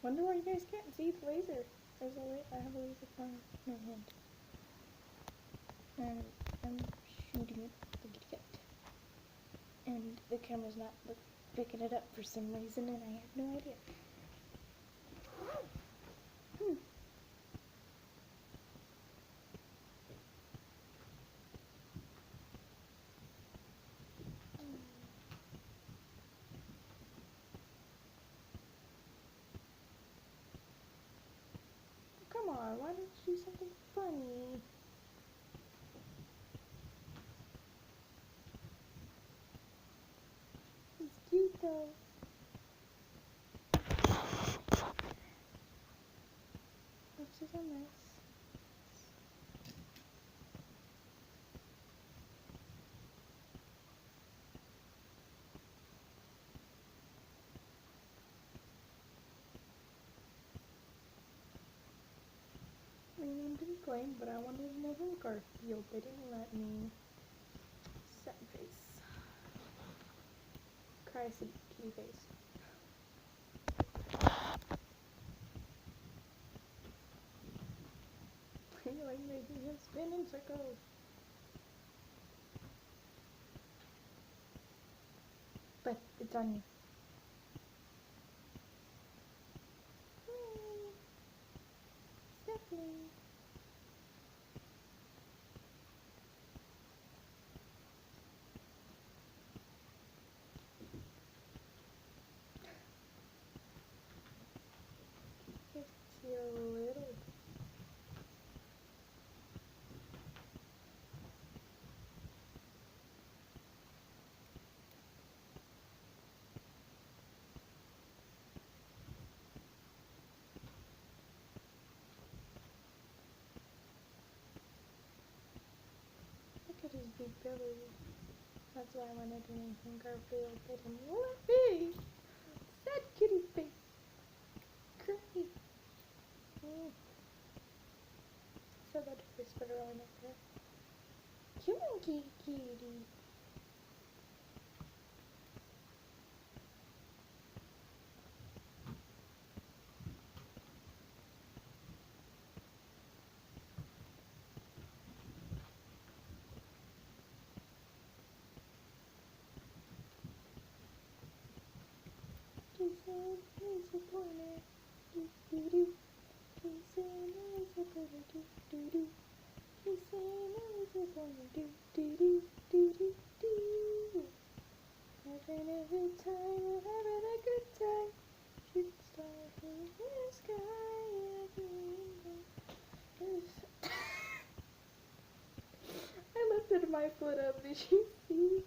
Wonder why you guys can't see the laser. There's a I have a laser pointer in my hand. And I'm shooting the Kitty Cat. And the camera's not picking it up for some reason, and I have no idea. Come on, why don't you do something funny? It's cute though. This is a mess. My name didn't claim, but I wanted to know from Garfield. They didn't let me. Sad face. Cry kitty face. You're like making him spin in circles. But it's on you. Stephanie. It's your little. Look at his big belly. That's why when I did anything Garfield, they didn't let me. Sad kitty face. Great. So that whispered around up there. Come on, kitty. Jason is a pointer. Do-do-do. Jason is a pointer. Do-do-do. Jason is a pointer. Do-do-do-do-do-do. Having a good time. We're having a good time. Shooting stars in the sky. I lifted my foot up. Did you see?